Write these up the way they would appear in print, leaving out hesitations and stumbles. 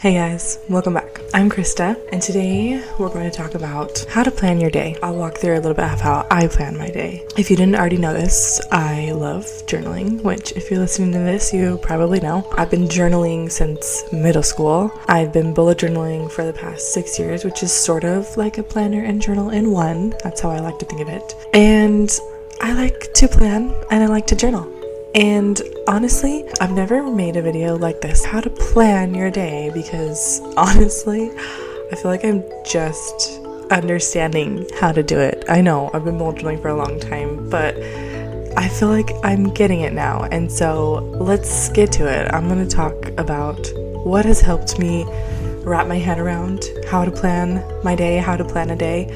Hey guys, welcome back. I'm Krista, and today we're going to talk about how to plan your day. I'll walk through a little bit of how I plan my day. If you didn't already know this, I love journaling, which if you're listening to this, you probably know. I've been journaling since middle school. I've been bullet journaling for the past 6 years, which is sort of like a planner and journal in one. That's how I like to think of it. And I like to plan and I like to journal. And honestly, I've never made a video like this, how to plan your day, because honestly, I feel like I'm just understanding how to do it. I know I've been bullet journaling for a long time, but I feel like I'm getting it now. And so let's get to it. I'm going to talk about what has helped me wrap my head around how to plan my day, how to plan a day,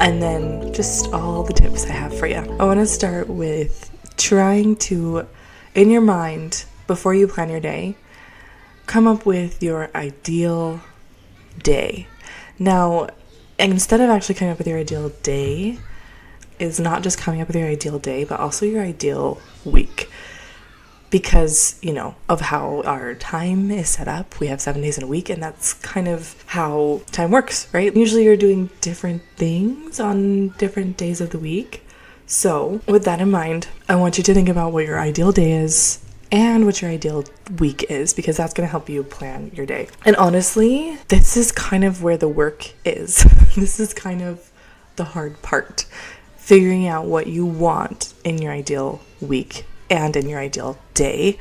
and then just all the tips I have for you. I want to start with trying to, in your mind, before you plan your day, come up with your ideal day. Now, instead of actually coming up with your ideal day, is not just coming up with your ideal day, but also your ideal week. Because, of how our time is set up. We have 7 days in a week, and that's kind of how time works, right? Usually you're doing different things on different days of the week. So, with that in mind, I want you to think about what your ideal day is and what your ideal week is, because that's going to help you plan your day. And honestly, this is kind of where the work is. This is kind of the hard part. Figuring out what you want in your ideal week and in your ideal day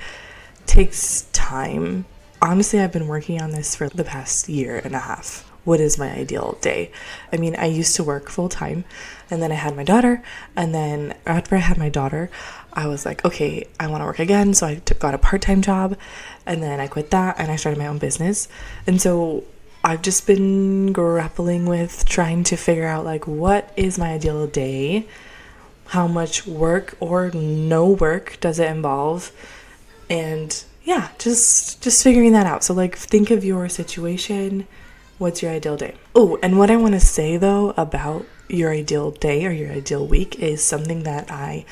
takes time. Honestly, I've been working on this for the past year and a half. What is my ideal day? I mean, I used to work full time, and then I had my daughter, and then after I had my daughter, I was like, okay, I want to work again, so I got a part-time job, and then I quit that, and I started my own business. And so I've just been grappling with trying to figure out, what is my ideal day? How much work or no work does it involve? And yeah, just figuring that out. So think of your situation. What's your ideal day? Oh, and what I want to say though about your ideal day or your ideal week is something that I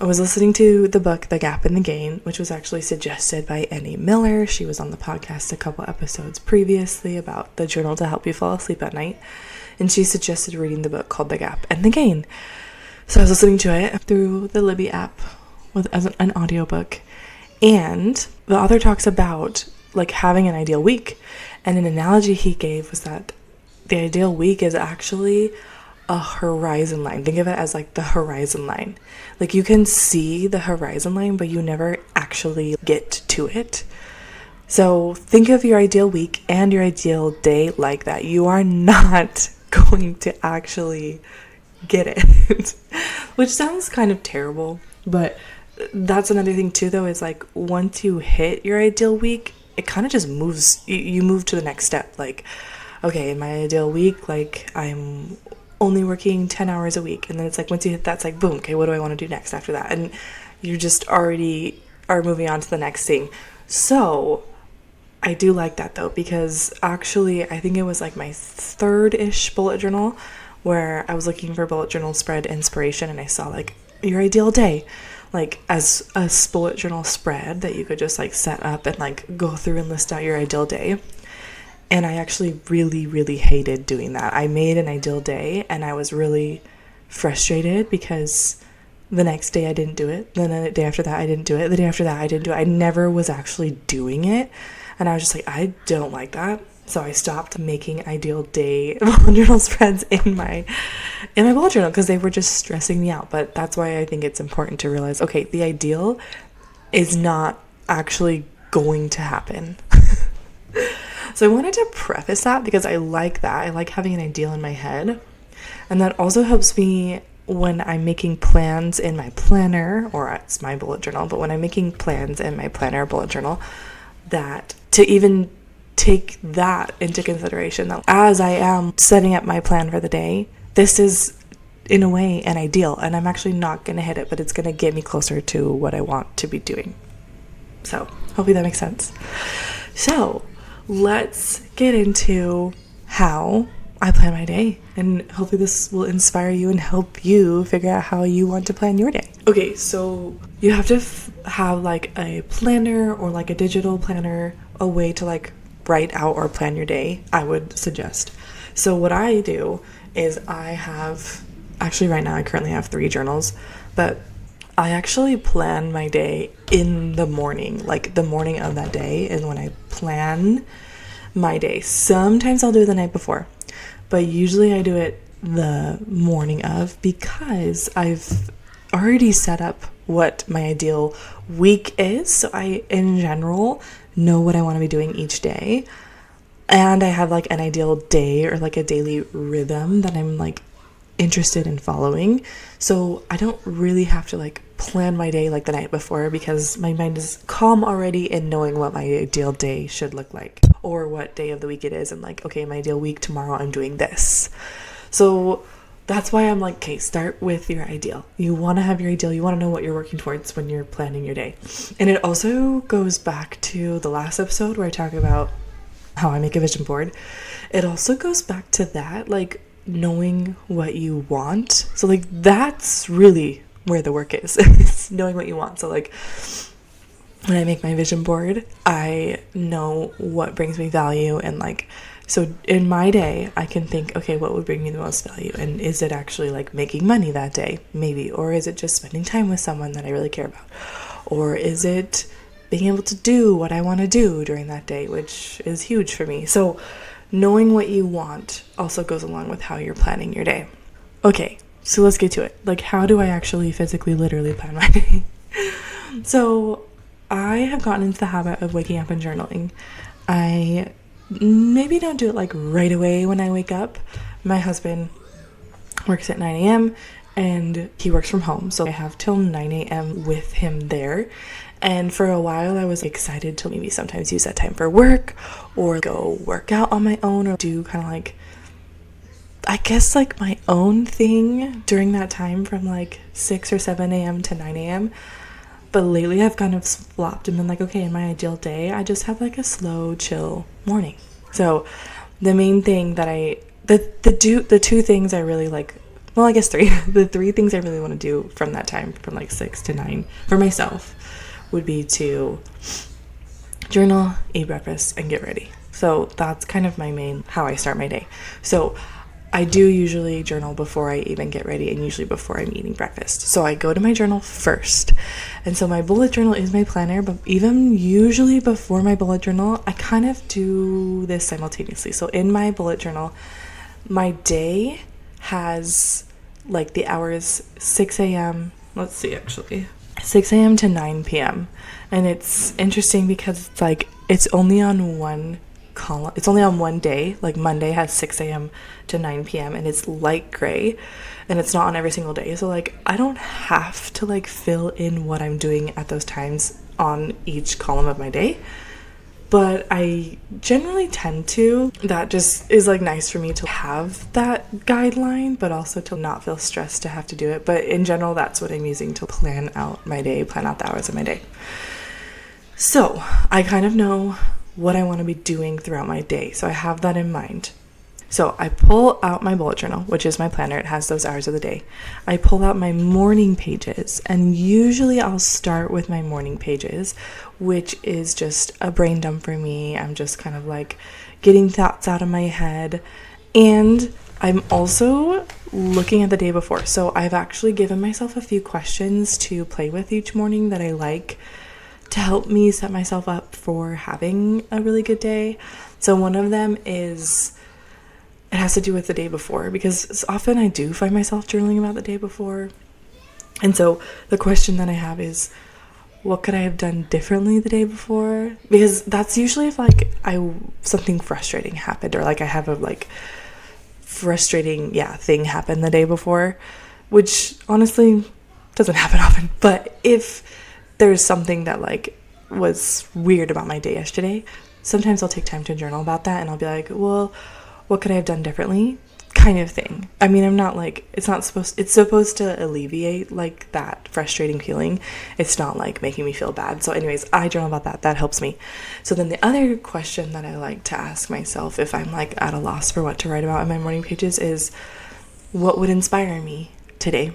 was listening to the book The Gap and the Gain, which was actually suggested by Annie Miller. She was on the podcast a couple episodes previously about the journal to help you fall asleep at night, and she suggested reading the book called The Gap and the Gain. So I was listening to it through the Libby app as an audiobook, and the author talks about having an ideal week. And an analogy he gave was that the ideal week is actually a horizon line. Think of it as the horizon line. You can see the horizon line, but you never actually get to it. So think of your ideal week and your ideal day like that. You are not going to actually get it, which sounds kind of terrible. But that's another thing too, though, is once you hit your ideal week, it kind of just moves, you move to the next step. Okay, in my ideal week, I'm only working 10 hours a week. And then it's once you hit that, it's boom, okay, what do I want to do next after that? And you just already are moving on to the next thing. So I do like that though, because actually I think it was my third-ish bullet journal where I was looking for bullet journal spread inspiration, and I saw your ideal day. As a bullet journal spread that you could just set up and go through and list out your ideal day. And I actually really, really hated doing that. I made an ideal day and I was really frustrated because the next day I didn't do it. Then the day after that I didn't do it. The day after that I didn't do it. I never was actually doing it. And I was just I don't like that. So I stopped making ideal day bullet journal spreads in my bullet journal because they were just stressing me out. But that's why I think it's important to realize, okay, the ideal is not actually going to happen. So I wanted to preface that because I like that. I like having an ideal in my head. And that also helps me when I'm making plans in my planner, or it's my bullet journal, but when I'm making plans in my planner or bullet journal, that to even take that into consideration, that as I am setting up my plan for the day, this is in a way an ideal, and I'm actually not going to hit it, but it's going to get me closer to what I want to be doing. So hopefully that makes sense. So let's get into how I plan my day, and hopefully this will inspire you and help you figure out how you want to plan your day. Okay, so you have to have a planner or a digital planner, a way to write out or plan your day, I would suggest. So what I do is actually right now I currently have 3 journals, but I actually plan my day in the morning. Like the morning of that day is when I plan my day. Sometimes I'll do it the night before, but usually I do it the morning of, because I've already set up what my ideal week is. So I, in general, know what I want to be doing each day. And I have like an ideal day or like a daily rhythm that I'm like interested in following. So I don't really have to like plan my day like the night before, because my mind is calm already in knowing what my ideal day should look like or what day of the week it is. And like, okay, my ideal week tomorrow, I'm doing this. So that's why I'm like, okay, start with your ideal. You want to have your ideal. You want to know what you're working towards when you're planning your day. And it also goes back to the last episode where I talk about how I make a vision board. It also goes back to that, like knowing what you want. So like that's really where the work is. It's knowing what you want. So like when I make my vision board, I know what brings me value, and like, so in my day, I can think, okay, what would bring me the most value? And is it actually like making money that day? Maybe. Or is it just spending time with someone that I really care about? Or is it being able to do what I want to do during that day, which is huge for me. So knowing what you want also goes along with how you're planning your day. Okay, so let's get to it. Like, how do I actually physically, literally plan my day? So I have gotten into the habit of waking up and journaling. I maybe don't do it like right away when I wake up. My husband works at 9 a.m. and he works from home, so I have till 9 a.m. with him there. And for a while I was excited to maybe sometimes use that time for work or go work out on my own or do kind of like, I guess like my own thing during that time from like 6 or 7 a.m. to 9 a.m. But lately I've kind of flopped and been like, okay, in my ideal day, I just have like a slow, chill morning. So the main thing that the two things I really like, well, I guess 3, the 3 things I really want to do from that time, from like 6 to 9 for myself, would be to journal, eat breakfast, and get ready. So that's kind of my main, how I start my day. So I do usually journal before I even get ready, and usually before I'm eating breakfast. So I go to my journal first. And so my bullet journal is my planner, but even usually before my bullet journal, I kind of do this simultaneously. So in my bullet journal, my day has like the hours 6 a.m. Let's see, actually. 6 a.m. to 9 p.m. And it's interesting because it's like, it's only on one column. It's only on one day. Like Monday has 6 a.m. to 9 p.m. and it's light gray, and it's not on every single day. So like, I don't have to like fill in what I'm doing at those times on each column of my day. But I generally tend to. That just is like nice for me to have that guideline, but also to not feel stressed to have to do it. But in general, that's what I'm using to plan out my day, plan out the hours of my day. So I kind of know what I want to be doing throughout my day. So I have that in mind. So I pull out my bullet journal, which is my planner. It has those hours of the day. I pull out my morning pages, and usually I'll start with my morning pages, which is just a brain dump for me. I'm just kind of like getting thoughts out of my head. And I'm also looking at the day before. So I've actually given myself a few questions to play with each morning that I like to help me set myself up for having a really good day. So one of them is, it has to do with the day before, because often I do find myself journaling about the day before. And so the question that I have is, what could I have done differently the day before? Because that's usually if like something frustrating happened, or like I have a like frustrating thing happen the day before, which honestly doesn't happen often. But if there's something that like was weird about my day yesterday, sometimes I'll take time to journal about that, and I'll be like, well, what could I have done differently, kind of thing. I mean, I'm not like, it's supposed to alleviate like that frustrating feeling. It's not like making me feel bad. So anyways, I journal about that. That helps me. So then the other question that I like to ask myself if I'm like at a loss for what to write about in my morning pages is, what would inspire me today?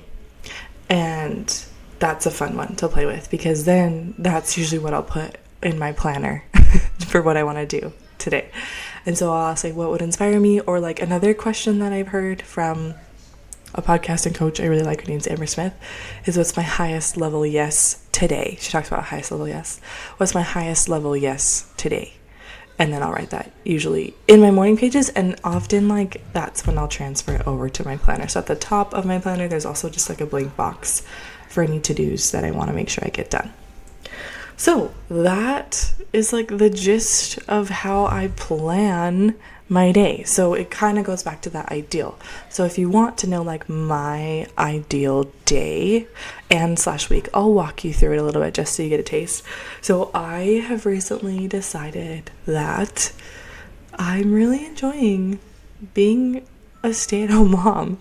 And that's a fun one to play with, because then that's usually what I'll put in my planner for what I want to do. today. And so I'll say what would inspire me, or like another question that I've heard from a podcasting coach I really like, her name's Amber Smith, is what's my highest level yes today? She talks about highest level yes. What's my highest level yes today? And then I'll write that usually in my morning pages, and often like that's when I'll transfer it over to my planner. So at the top of my planner, there's also just like a blank box for any to-dos that I want to make sure I get done. So that is like the gist of how I plan my day. So it kind of goes back to that ideal. So if you want to know like my ideal day and / week, I'll walk you through it a little bit just so you get a taste. So I have recently decided that I'm really enjoying being a stay-at-home mom,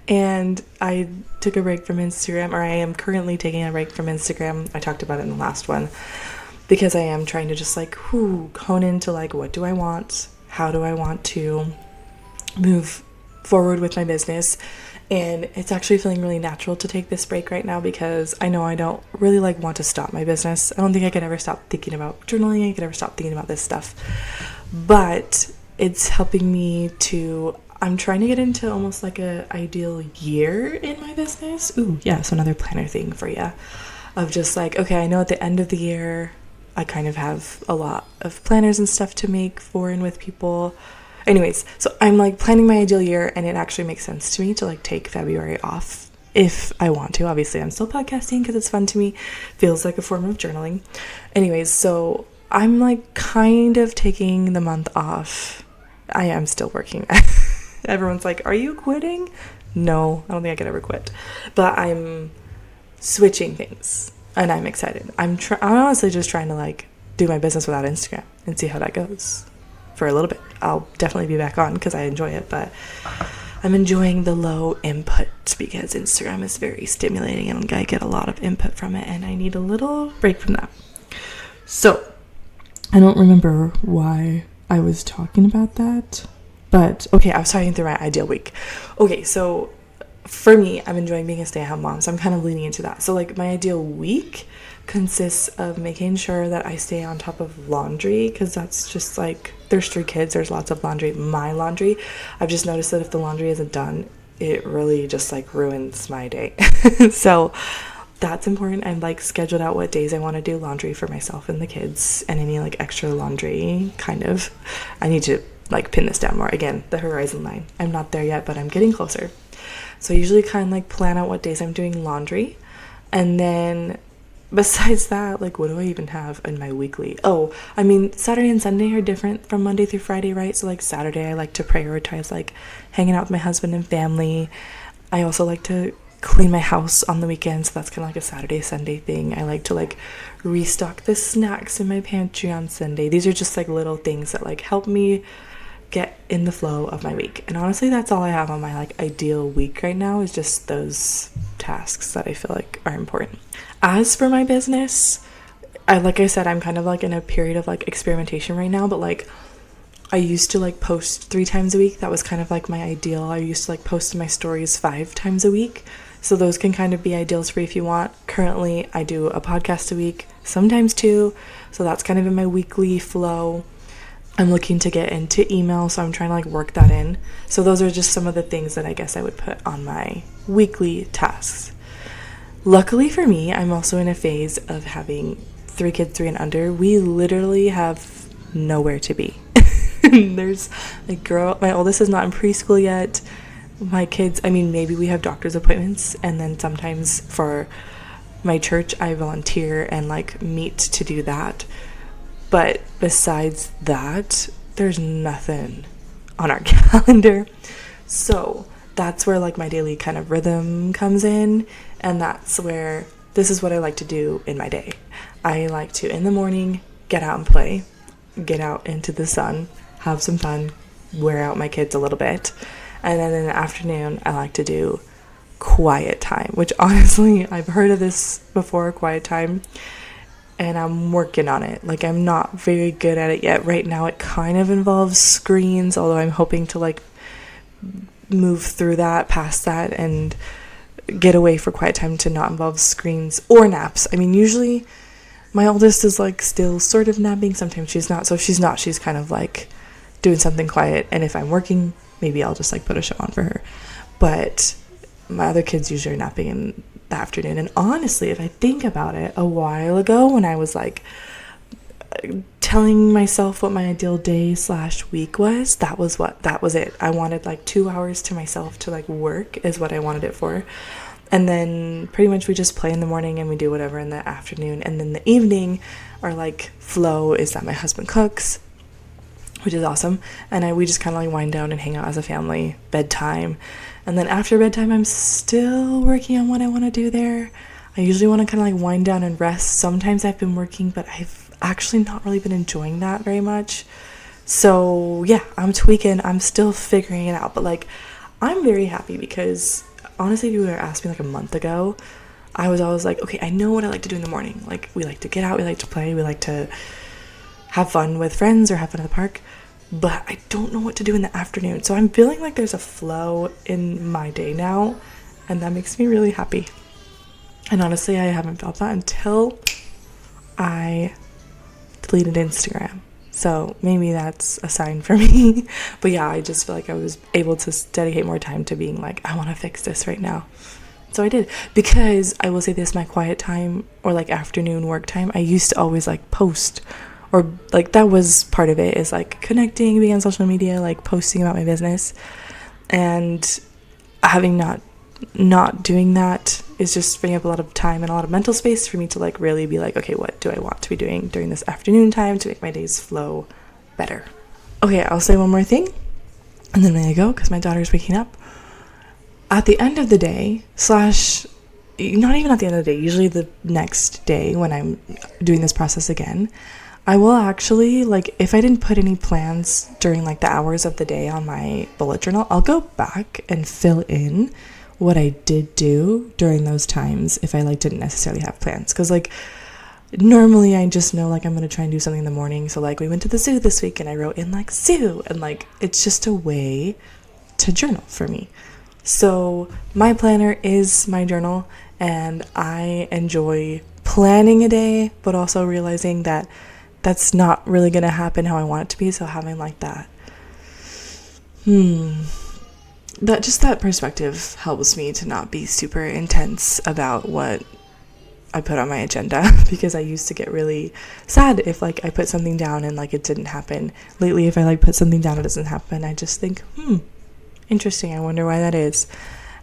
and I took a break from Instagram, or I am currently taking a break from Instagram. I talked about it in the last one, because I am trying to just like hone into like, what do I want? How do I want to move forward with my business? And it's actually feeling really natural to take this break right now, because I know I don't really like want to stop my business. I don't think I could ever stop thinking about journaling. I could ever stop thinking about this stuff, but it's helping me to, I'm trying to get into almost like a ideal year in my business. Ooh, yeah. So another planner thing for you, of just like, okay, I know at the end of the year, I kind of have a lot of planners and stuff to make for and with people. Anyways, so I'm like planning my ideal year, and it actually makes sense to me to like take February off if I want to. Obviously, I'm still podcasting because it's fun to me. Feels like a form of journaling. Anyways, so I'm like kind of taking the month off. I am still working. Everyone's like, are you quitting? No, I don't think I could ever quit. But I'm switching things, and I'm excited. I'm honestly just trying to like do my business without Instagram and see how that goes for a little bit. I'll definitely be back on because I enjoy it, but I'm enjoying the low input because Instagram is very stimulating and I get a lot of input from it, and I need a little break from that. So I don't remember why I was talking about that, but okay, I was talking through my ideal week. Okay, so for me, I'm enjoying being a stay-at-home mom, so I'm kind of leaning into that. So like my ideal week consists of making sure that I stay on top of laundry, because that's just like, there's 3 kids, there's lots of laundry. My laundry, I've just noticed that if the laundry isn't done, it really just like ruins my day. So that's important. I'm like scheduled out what days I want to do laundry for myself and the kids, and any like extra laundry kind of, I need to like pin this down more. Again, the horizon line, I'm not there yet, but I'm getting closer. So I usually kind of like plan out what days I'm doing laundry, and then besides that, like what do I even have in my weekly? Oh, I mean, Saturday and Sunday are different from Monday through Friday, right? So like Saturday, I like to prioritize like hanging out with my husband and family. I also like to clean my house on the weekends, so that's kind of like a Saturday, Sunday thing. I like to like restock the snacks in my pantry on Sunday. These are just like little things that like help me get in the flow of my week. And honestly, that's all I have on my like ideal week right now, is just those tasks that I feel like are important. As for my business, like I said, I'm kind of like in a period of like experimentation right now, but like I used to like post 3 times a week. That was kind of like my ideal. I used to like post my stories 5 times a week. So those can kind of be ideals for you if you want. Currently, I do a podcast a week, sometimes 2. So that's kind of in my weekly flow. I'm looking to get into email, so I'm trying to like work that in. So those are just some of the things that I guess I would put on my weekly tasks. Luckily for me, I'm also in a phase of having 3 kids, 3 and under. We literally have nowhere to be. There's a girl, my oldest is not in preschool yet. My kids, I mean, maybe we have doctor's appointments, and then sometimes for my church, I volunteer and like meet to do that. But besides that, there's nothing on our calendar. So that's where like my daily kind of rhythm comes in. And that's where, this is what I like to do in my day. I like to, in the morning, get out and play, get out into the sun, have some fun, wear out my kids a little bit. And then in the afternoon, I like to do quiet time, which honestly, I've heard of this before, quiet time. And I'm working on it. Like, I'm not very good at it yet. Right now, it kind of involves screens, although I'm hoping to, like, move through that, past that, and get away for quiet time to not involve screens or naps. I mean, usually My oldest is like still sort of napping. Sometimes she's not. So if she's not, she's kind of like doing something quiet. And if I'm working, maybe I'll just like put a show on for her. But my other kids usually are napping in the afternoon. And honestly, if I think about it, a while ago when I was like telling myself what my ideal day / week was, that was it. I wanted like 2 hours to myself to like work is what I wanted it for. And then pretty much we just play in the morning and we do whatever in the afternoon. And then the evening, our like flow is that my husband cooks, which is awesome. And we just kind of like wind down and hang out as a family, bedtime. And then after bedtime, I'm still working on what I want to do there. I usually want to kind of like wind down and rest. Sometimes I've been working, but I've actually not really been enjoying that very much. So yeah, I'm tweaking. I'm still figuring it out. But like, I'm very happy because honestly, if you would have asked me like a month ago, I was always like, okay, I know what I like to do in the morning. Like, we like to get out, we like to play, we like to have fun with friends or have fun at the park. But I don't know what to do in the afternoon. So I'm feeling like there's a flow in my day now, and that makes me really happy. And honestly, I haven't felt that until I deleted Instagram. So maybe that's a sign for me. But yeah, I just feel like I was able to dedicate more time to being like, I want to fix this right now. So I did. Because I will say this, my quiet time or like afternoon work time, I used to always like post, or like that was part of it, is like connecting, being on social media, like posting about my business. And having not doing that is just freeing up a lot of time and a lot of mental space for me to like really be like, okay, what do I want to be doing during this afternoon time to make my days flow better? Okay, I'll say one more thing and then I'm gonna go because my daughter's waking up. At the end of the day / not even at the end of the day, usually the next day when I'm doing this process again, I will actually, like, if I didn't put any plans during like the hours of the day on my bullet journal, I'll go back and fill in what I did do during those times if I like didn't necessarily have plans. Because like normally I just know like I'm gonna try and do something in the morning. So like we went to the zoo this week and I wrote in like zoo, and like it's just a way to journal for me. So my planner is my journal, and I enjoy planning a day, but also realizing that that's not really gonna happen how I want it to be. So having like that that perspective helps me to not be super intense about what I put on my agenda, because I used to get really sad if like I put something down and like it didn't happen. Lately, if I like put something down, it doesn't happen, I just think, interesting, I wonder why that is,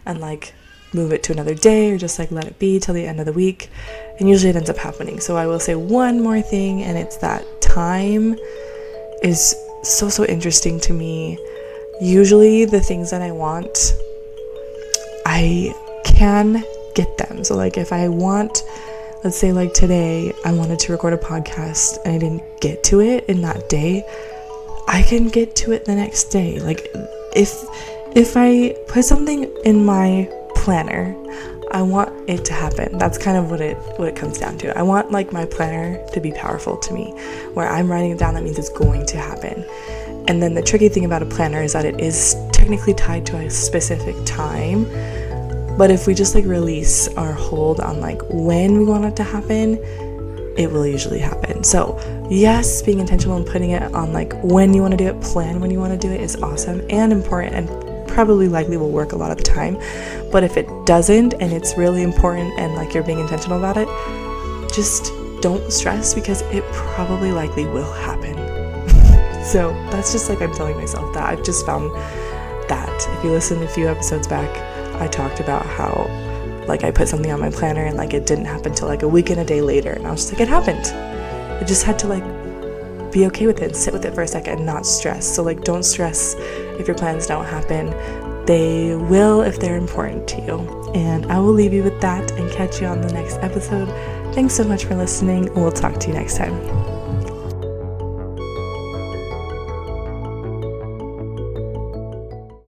and like move it to another day or just like let it be till the end of the week, and usually it ends up happening. So I will say one more thing, and it's that time is so interesting to me. Usually the things that I want, I can get them. So like if I want, let's say like today I wanted to record a podcast and I didn't get to it in that day, I can get to it the next day. Like if I put something in my planner, I want it to happen. That's kind of what it comes down to. I want like my planner to be powerful to me, where I'm writing it down, that means it's going to happen. And then the tricky thing about a planner is that it is technically tied to a specific time. But if we just like release our hold on like when we want it to happen, it will usually happen. So yes, being intentional and putting it on like when you want to do it, plan when you want to do it, is awesome and important, and probably likely will work a lot of the time. But if it doesn't and it's really important and like you're being intentional about it, just don't stress, because it probably likely will happen. So that's just like I'm telling myself that. I've just found that if you listen a few episodes back, I talked about how like I put something on my planner and like it didn't happen till like a week and a day later, and I was just like, it happened. I just had to like be okay with it and sit with it for a second and not stress. So like don't stress if your plans don't happen. They will if they're important to you. And I will leave you with that and catch you on the next episode. Thanks so much for listening. We'll talk to you next time.